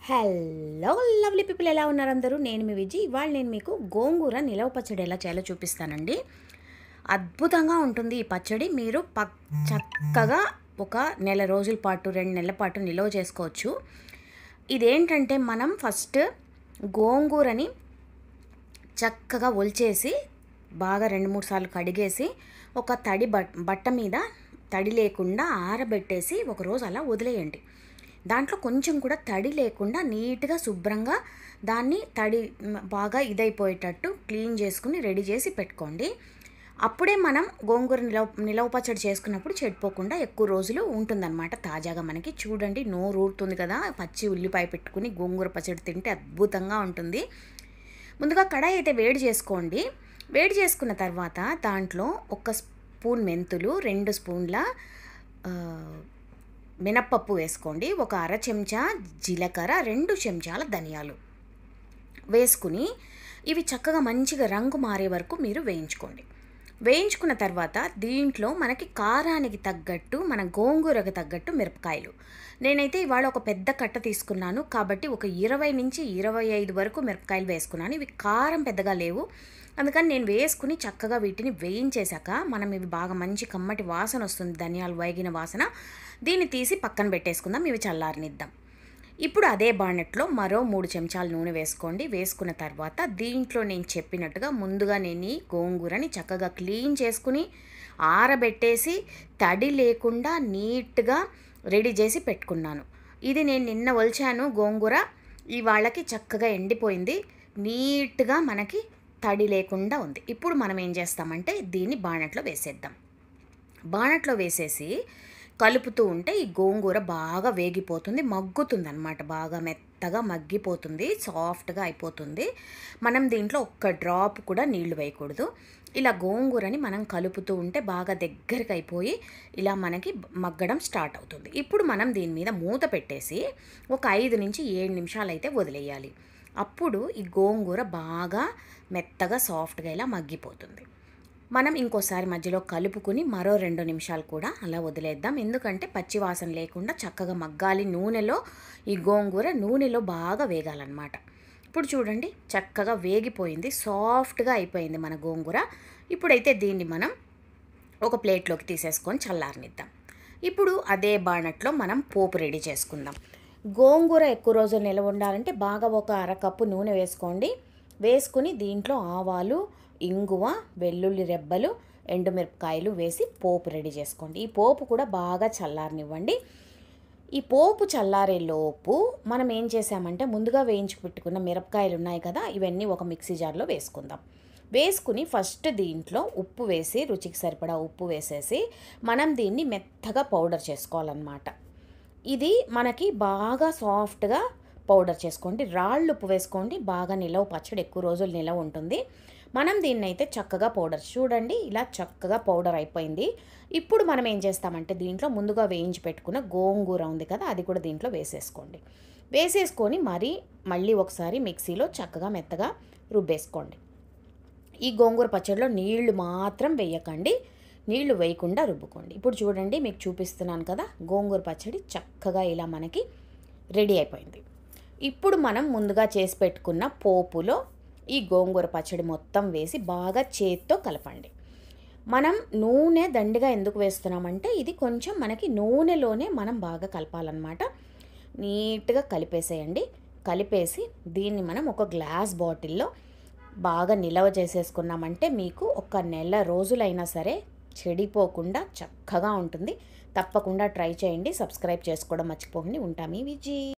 Hello lovely people, ఎలా ఉన్నారు అందరూ? నేను మీ విజయ్. ఇవాళ నేను మీకు గోంగూర నిలవ పచ్చడి ఎలా చేయాలో చూపిస్తానండి. అద్భుతంగా ఉంటుంది ఈ పచ్చడి. మీరు చక్కగా ఒక నెల రోజుల పాటు 2 నెలల పాటు నిలవ చేసుకోవచ్చు. ఇదేంటంటే మనం ఫస్ట్ గోంగూరని చక్కగా ఒలిచేసి బాగా 2-3 సార్లు కడిగేసి ఒక తడి బట్ట మీద తడి లేకుండా ఆరబెట్టేసి ఒకరోజు అలా వదిలేయండి. దాంట్లో కొంచెం కూడా తడి లేకుండా నీట్గా శుభ్రంగా దాన్ని తడి బాగా ఇదైపోయేటట్టు క్లీన్ చేసుకుని రెడీ చేసి పెట్టుకోండి. అప్పుడే మనం గోంగూర నిలవ పచ్చడి చేసుకున్నప్పుడు చెడిపోకుండా ఎక్కువ రోజులు ఉంటుందన్నమాట. తాజాగా మనకి చూడండి, నోరు ఊరుతుంది కదా. పచ్చి ఉల్లిపాయ పెట్టుకుని గోంగూర పచ్చడి తింటే అద్భుతంగా ఉంటుంది. ముందుగా కడాయి అయితే వేడి చేసుకోండి. వేడి చేసుకున్న తర్వాత దాంట్లో 1 స్పూన్ మెంతులు, 2 స్పూన్ల మినప్పప్పు వేసుకోండి. 1 అర చెంచా జీలకర్ర, 2 చెంచాల ధనియాలు వేసుకుని ఇవి చక్కగా మంచిగా రంగు మారే వరకు మీరు వేయించుకోండి. వేయించుకున్న తర్వాత దీంట్లో మనకి కారానికి తగ్గట్టు, మన గోంగూరకు తగ్గట్టు మిరపకాయలు. నేనైతే ఇవాళ ఒక పెద్ద కట్ట తీసుకున్నాను కాబట్టి ఒక 20 నుంచి 25 వరకు మిరపకాయలు వేసుకున్నాను. ఇవి కారం పెద్దగా లేవు, అందుకని నేను వేసుకుని చక్కగా వీటిని వేయించేశాక మనం ఇవి బాగా మంచి కమ్మటి వాసన వస్తుంది, ధనియాలు వేగిన వాసన. దీన్ని తీసి పక్కన పెట్టేసుకుందాం, ఇవి చల్లారనిద్దాం. ఇప్పుడు అదే బాణట్లో మరో 3 చెంచాల నూనె వేసుకోండి. వేసుకున్న తర్వాత దీంట్లో నేను చెప్పినట్టుగా ముందుగా నేను ఈ గోంగూరని చక్కగా క్లీన్ చేసుకుని ఆరబెట్టేసి తడి లేకుండా నీట్గా రెడీ చేసి పెట్టుకున్నాను. ఇది నేను నిన్న ఒలిచాను గోంగూర, ఇవాళకి చక్కగా ఎండిపోయింది, నీట్గా మనకి తడి లేకుండా ఉంది. ఇప్పుడు మనం ఏం చేస్తామంటే దీన్ని బాణట్లో వేసేద్దాం. బాణట్లో వేసేసి కలుపుతూ ఉంటే ఈ గోంగూర బాగా వేగిపోతుంది, మగ్గుతుంది అన్నమాట. బాగా మెత్తగా మగ్గిపోతుంది, సాఫ్ట్గా అయిపోతుంది. మనం దీంట్లో ఒక్క డ్రాప్ కూడా నీళ్లు వేయకూడదు. ఇలా గోంగూరని మనం కలుపుతూ ఉంటే బాగా దగ్గరికి అయిపోయి ఇలా మనకి మగ్గడం స్టార్ట్ అవుతుంది. ఇప్పుడు మనం దీని మీద మూత పెట్టేసి ఒక 5 నుంచి 7 నిమిషాలు అయితే వదిలేయాలి. అప్పుడు ఈ గోంగూర బాగా మెత్తగా సాఫ్ట్గా ఇలా మగ్గిపోతుంది. మనం ఇంకోసారి మధ్యలో కలుపుకుని మరో 2 నిమిషాలు కూడా అలా వదిలేద్దాం. ఎందుకంటే పచ్చి వాసన లేకుండా చక్కగా మగ్గాలి. నూనెలో ఈ గోంగూర నూనెలో బాగా వేగాలన్నమాట. ఇప్పుడు చూడండి, చక్కగా వేగిపోయింది, సాఫ్ట్గా అయిపోయింది మన గోంగూర. ఇప్పుడైతే దీన్ని మనం ఒక ప్లేట్లోకి తీసేసుకొని చల్లారనిద్దాం. ఇప్పుడు అదే బాణట్లో మనం పోపు రెడీ చేసుకుందాం. గోంగూర ఎక్కువ రోజులు నిలవ ఉండాలంటే బాగా ఒక అరకప్పు నూనె వేసుకోండి. వేసుకుని దీంట్లో ఆవాలు, ఇంగువ, వెల్లుల్లి రెబ్బలు, ఎండుమిరపకాయలు వేసి పోపు రెడీ చేసుకోండి. ఈ పోపు కూడా బాగా చల్లారనివ్వండి. ఈ పోపు చల్లారే లోపు మనం ఏం చేసామంటే ముందుగా వేయించి పెట్టుకున్న మిరపకాయలు ఉన్నాయి కదా, ఇవన్నీ ఒక మిక్సీ జార్లో వేసుకుందాం. వేసుకుని ఫస్ట్ దీంట్లో ఉప్పు వేసి, రుచికి సరిపడా ఉప్పు వేసేసి మనం దీన్ని మెత్తగా పౌడర్ చేసుకోవాలన్నమాట. ఇది మనకి బాగా సాఫ్ట్గా పౌడర్ చేసుకోండి. రాళ్ళు ఉప్పు వేసుకోండి, బాగా నిలవ పచ్చడి ఎక్కువ రోజులు నిలవ ఉంటుంది. మనం దీన్ని అయితే చక్కగా పౌడర్, చూడండి ఇలా చక్కగా పౌడర్ అయిపోయింది. ఇప్పుడు మనం ఏం చేస్తామంటే దీంట్లో ముందుగా వేయించి పెట్టుకున్న గోంగూర ఉంది కదా, అది కూడా దీంట్లో వేసేసుకోండి. వేసేసుకొని మళ్ళీ ఒకసారి మిక్సీలో చక్కగా మెత్తగా రుబ్బేసుకోండి. ఈ గోంగూర పచ్చడిలో నీళ్లు మాత్రం వేయకండి, నీళ్లు వేయకుండా రుబ్బుకోండి. ఇప్పుడు చూడండి, మీకు చూపిస్తున్నాను కదా, గోంగూర పచ్చడి చక్కగా ఇలా మనకి రెడీ అయిపోయింది. ఇప్పుడు మనం ముందుగా చేసి పెట్టుకున్న పోపులో ఈ గోంగూర పచ్చడి మొత్తం వేసి బాగా చేత్తో కలపండి. మనం నూనె దండిగా ఎందుకు వేస్తున్నామంటే ఇది కొంచెం మనకి నూనెలోనే మనం బాగా కలపాలన్నమాట. నీట్గా కలిపేసేయండి. కలిపేసి దీన్ని మనం ఒక గ్లాస్ బాటిల్లో బాగా నిలవ చేసేసుకున్నామంటే మీకు ఒక నెల రోజులైనా సరే చెడిపోకుండా చక్కగా ఉంటుంది. తప్పకుండా ట్రై చేయండి. సబ్స్క్రైబ్ చేసుకోవడం మర్చిపోకండి. ఉంటాము విజయ్.